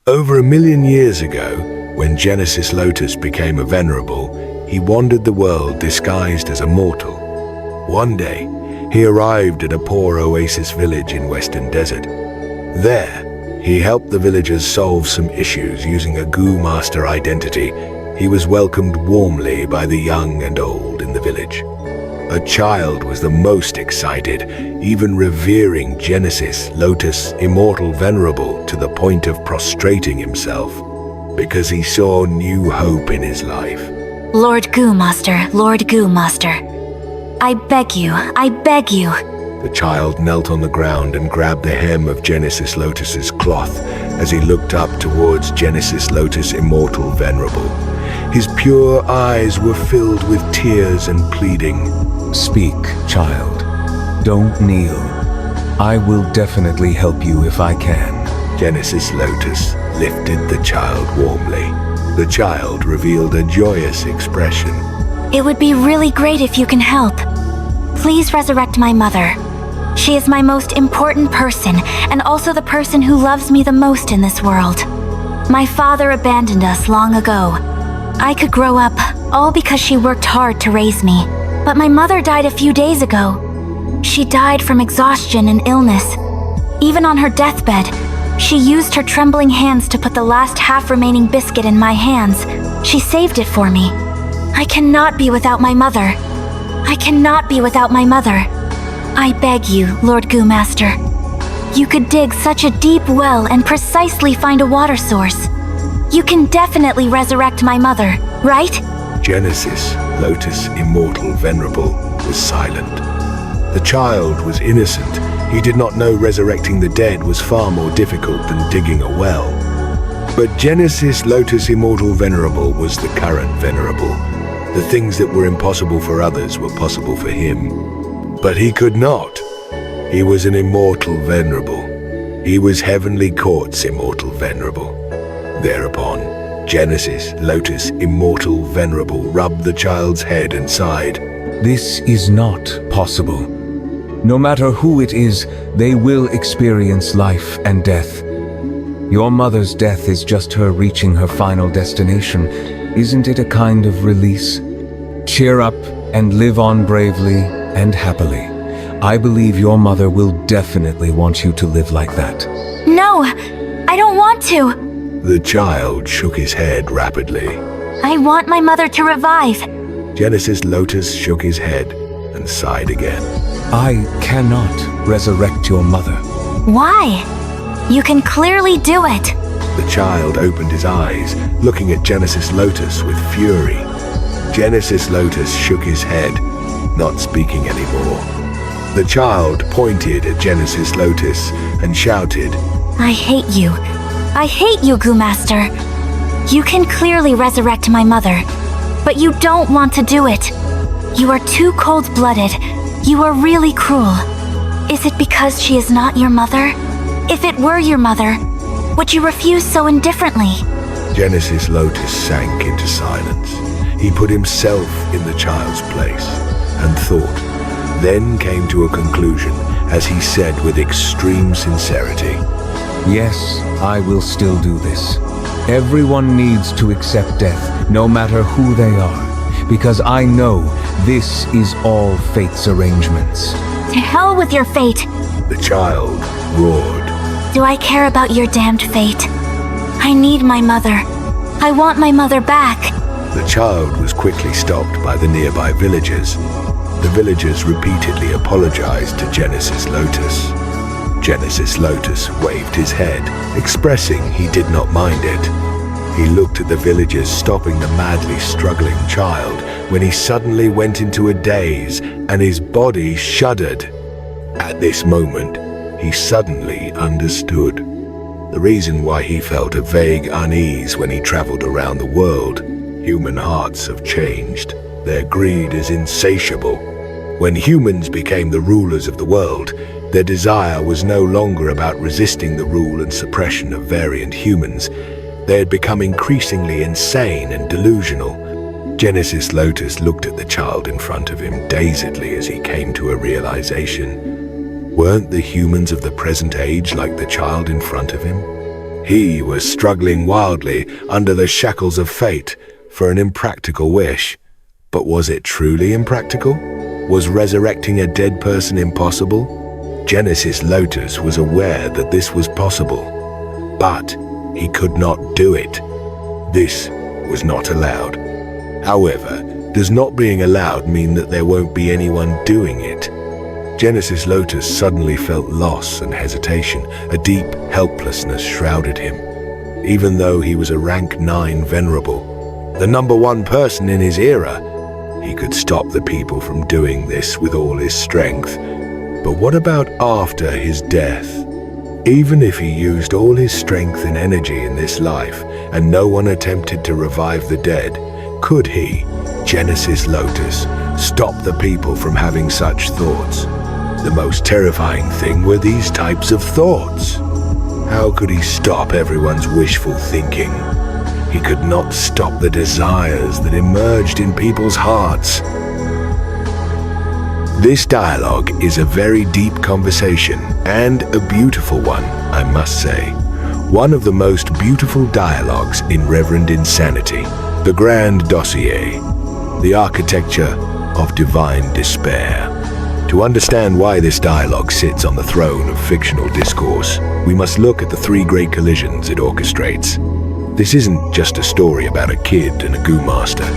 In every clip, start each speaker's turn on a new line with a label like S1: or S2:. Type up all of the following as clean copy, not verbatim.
S1: Over 1,000,000 years ago, when Genesis Lotus became a venerable, he wandered the world disguised as a mortal. One day, he arrived at a poor oasis village in Western Desert. There, he helped the villagers solve some issues using a goo master identity. He was welcomed warmly by the young and old in the village. A child was the most excited, even revering Genesis Lotus Immortal Venerable to the point of prostrating himself, because he saw new hope in his life.
S2: Lord Goo Master, Lord Goo Master, I beg you, I beg you.
S1: The child knelt on the ground and grabbed the hem of Genesis Lotus's cloth as he looked up towards Genesis Lotus Immortal Venerable. His pure eyes were filled with tears and pleading.
S3: Speak, child. Don't kneel. I will definitely help you if I can.
S1: Genesis Lotus lifted the child warmly. The child revealed a joyous expression.
S2: It would be really great if you can help. Please resurrect my mother. She is my most important person, and also the person who loves me the most in this world. My father abandoned us long ago. I could grow up, all because she worked hard to raise me. But my mother died a few days ago. She died from exhaustion and illness. Even on her deathbed, she used her trembling hands to put the last half-remaining biscuit in my hands. She saved it for me. I cannot be without my mother. I cannot be without my mother. I beg you, Lord Goo Master. You could dig such a deep well and precisely find a water source. You can definitely resurrect my mother, right?
S1: Genesis Lotus Immortal Venerable was silent. The child was innocent. He did not know resurrecting the dead was far more difficult than digging a well. But Genesis Lotus Immortal Venerable was the current venerable. The things that were impossible for others were possible for him. But he could not. He was an immortal venerable. He was Heavenly Court's immortal venerable. Thereupon, Genesis Lotus Immortal Venerable rubbed the child's head and sighed.
S3: This is not possible. No matter who it is, they will experience life and death. Your mother's death is just her reaching her final destination. Isn't it a kind of release? Cheer up and live on bravely and happily. I believe your mother will definitely want you to live like that.
S2: No, I don't want to.
S1: The child shook his head rapidly.
S2: I want my mother to revive.
S1: Genesis Lotus shook his head and sighed again.
S3: I cannot resurrect your mother.
S2: Why? You can clearly do it.
S1: The child opened his eyes, looking at Genesis Lotus with fury. Genesis Lotus shook his head, not speaking anymore. The child pointed at Genesis Lotus and shouted,
S2: I hate you. I hate you, Goo Master. You can clearly resurrect my mother, but you don't want to do it. You are too cold-blooded. You are really cruel. Is it because she is not your mother? If it were your mother, would you refuse so indifferently?
S1: Genesis Lotus sank into silence. He put himself in the child's place and thought, then came to a conclusion as he said with extreme sincerity,
S3: Yes, I will still do this. Everyone needs to accept death, no matter who they are, because I know this is all fate's arrangements.
S2: To hell with your fate.
S1: The child roared.
S2: Do I care about your damned fate? I need my mother. I want my mother back.
S1: The child was quickly stopped by the nearby villagers. The villagers repeatedly apologized to Genesis Lotus. Genesis Lotus waved his head, expressing he did not mind it. He looked at the villagers stopping the madly struggling child when he suddenly went into a daze and his body shuddered. At this moment, he suddenly understood the reason why he felt a vague unease when he traveled around the world. Human hearts have changed. Their greed is insatiable. When humans became the rulers of the world, their desire was no longer about resisting the rule and suppression of variant humans. They had become increasingly insane and delusional. Genesis Lotus looked at the child in front of him dazedly as he came to a realization. Weren't the humans of the present age like the child in front of him? He was struggling wildly under the shackles of fate for an impractical wish. But was it truly impractical? Was resurrecting a dead person impossible? Genesis Lotus was aware that this was possible, but he could not do it. This was not allowed. However, does not being allowed mean that there won't be anyone doing it? Genesis Lotus suddenly felt loss and hesitation. A deep helplessness shrouded him. Even though he was a rank 9 venerable, the #1 person in his era, he could stop the people from doing this with all his strength. But what about after his death? Even if he used all his strength and energy in this life, and no one attempted to revive the dead, could he, Genesis Lotus, stop the people from having such thoughts? The most terrifying thing were these types of thoughts. How could he stop everyone's wishful thinking? He could not stop the desires that emerged in people's hearts. This dialogue is a very deep conversation, and a beautiful one, I must say. One of the most beautiful dialogues in Reverend Insanity. The grand dossier. The architecture of divine despair. To understand why this dialogue sits on the throne of fictional discourse, we must look at the 3 great collisions it orchestrates. This isn't just a story about a kid and a goo master.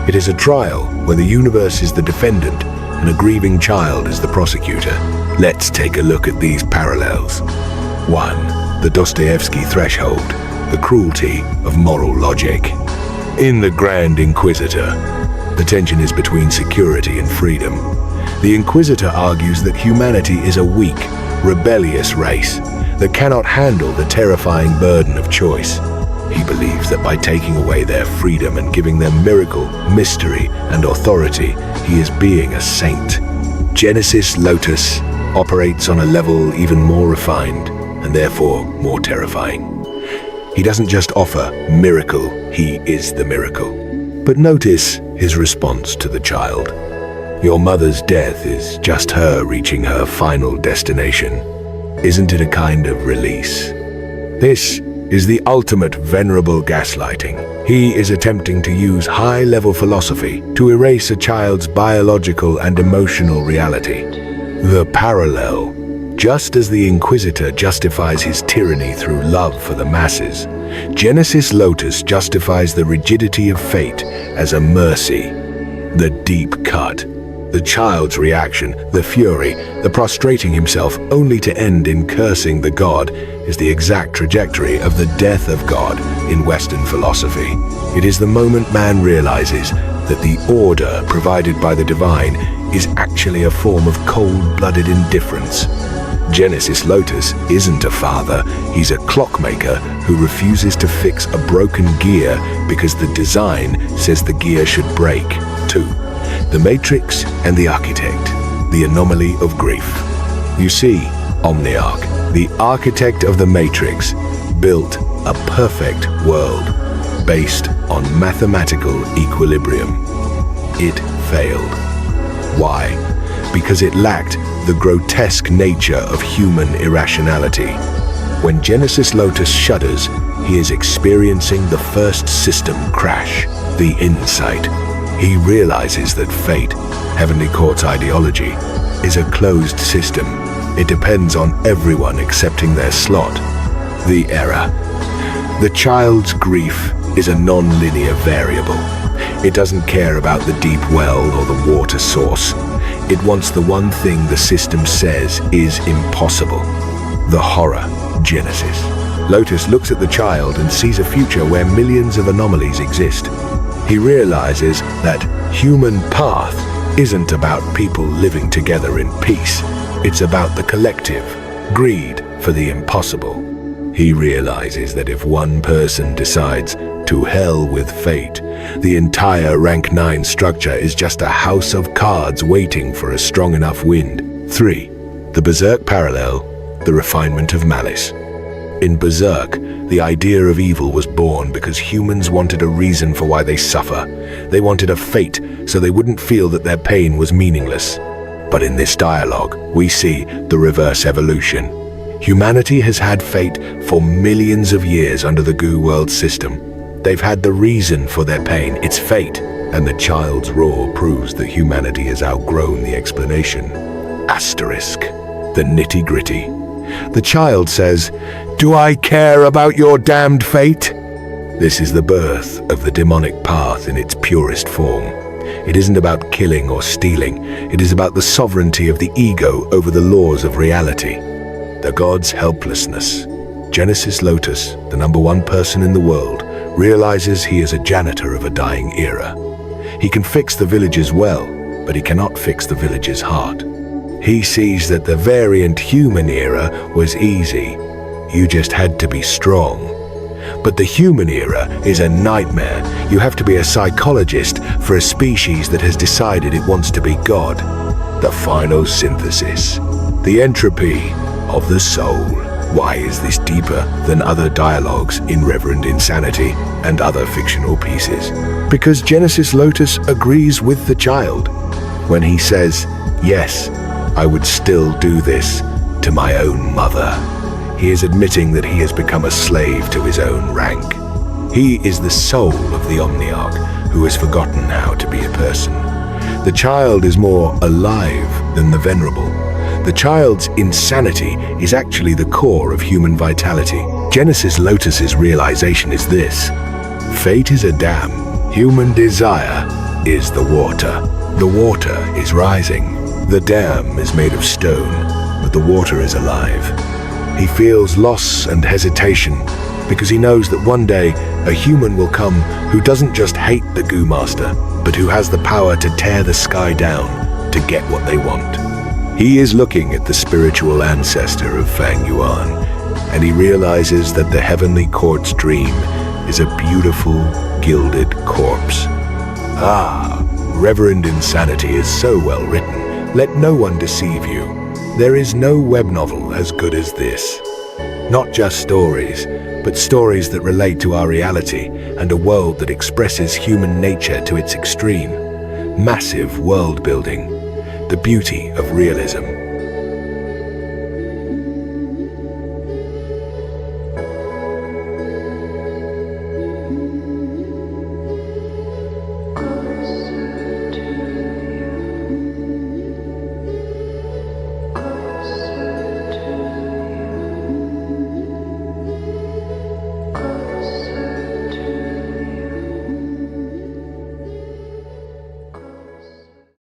S1: It is a trial where the universe is the defendant and a grieving child is the prosecutor. Let's take a look at these parallels. 1. The Dostoevsky threshold, the cruelty of moral logic. In The Grand Inquisitor, the tension is between security and freedom. The Inquisitor argues that humanity is a weak, rebellious race that cannot handle the terrifying burden of choice. He believes that by taking away their freedom and giving them miracle, mystery, and authority, he is being a saint. Genesis Lotus operates on a level even more refined, and therefore more terrifying. He doesn't just offer miracle, he is the miracle. But notice his response to the child. Your mother's death is just her reaching her final destination. Isn't it a kind of release? This is the ultimate venerable gaslighting. He is attempting to use high-level philosophy to erase a child's biological and emotional reality. The parallel. Just as the Inquisitor justifies his tyranny through love for the masses, Genesis Lotus justifies the rigidity of fate as a mercy. The deep cut. The child's reaction, the fury, the prostrating himself only to end in cursing the god, is the exact trajectory of the death of God in Western philosophy. It is the moment man realizes that the order provided by the divine is actually a form of cold-blooded indifference. Genesis Lotus isn't a father, he's a clockmaker who refuses to fix a broken gear because the design says the gear should break. 2. The Matrix and the Architect, the anomaly of grief. You see, Omniarch, the architect of the Matrix, built a perfect world based on mathematical equilibrium. It failed. Why? Because it lacked the grotesque nature of human irrationality. When Genesis Lotus shudders, he is experiencing the first system crash, the insight. He realizes that fate, Heavenly Court's ideology, is a closed system. It depends on everyone accepting their slot. The error. The child's grief is a non-linear variable. It doesn't care about the deep well or the water source. It wants the one thing the system says is impossible. The horror. Genesis. Lotus looks at the child and sees a future where millions of anomalies exist. He realizes that human path isn't about people living together in peace. It's about the collective, greed for the impossible. He realizes that if one person decides to hell with fate, the entire rank 9 structure is just a house of cards waiting for a strong enough wind. 3. The Berserk parallel, the refinement of malice. In Berserk, the idea of evil was born because humans wanted a reason for why they suffer. They wanted a fate so they wouldn't feel that their pain was meaningless. But in this dialogue, we see the reverse evolution. Humanity has had fate for millions of years under the goo world system. They've had the reason for their pain, it's fate. And the child's roar proves that humanity has outgrown the explanation. Asterisk. The nitty-gritty. The child says, "Do I care about your damned fate?" This is the birth of the demonic path in its purest form. It isn't about killing or stealing. It is about the sovereignty of the ego over the laws of reality. The god's helplessness. Genesis Lotus, the #1 person in the world, realizes he is a janitor of a dying era. He can fix the village's well, but he cannot fix the village's heart. He sees that the variant human era was easy. You just had to be strong. But the human era is a nightmare. You have to be a psychologist for a species that has decided it wants to be God. The final synthesis. The entropy of the soul. Why is this deeper than other dialogues in Reverend Insanity and other fictional pieces? Because Genesis Lotus agrees with the child when he says, "Yes, I would still do this to my own mother." He is admitting that he has become a slave to his own rank. He is the soul of the Omniarch who has forgotten how to be a person. The child is more alive than the venerable. The child's insanity is actually the core of human vitality. Genesis Lotus's realization is this: fate is a dam. Human desire is the water. The water is rising. The dam is made of stone, but the water is alive. He feels loss and hesitation because he knows that one day a human will come who doesn't just hate the Goo Master, but who has the power to tear the sky down to get what they want. He is looking at the spiritual ancestor of Fang Yuan, and he realizes that the heavenly court's dream is a beautiful, gilded corpse. Ah, Reverend Insanity is so well written. Let no one deceive you. There is no web novel as good as this. Not just stories, but stories that relate to our reality and a world that expresses human nature to its extreme. Massive world building. The beauty of realism.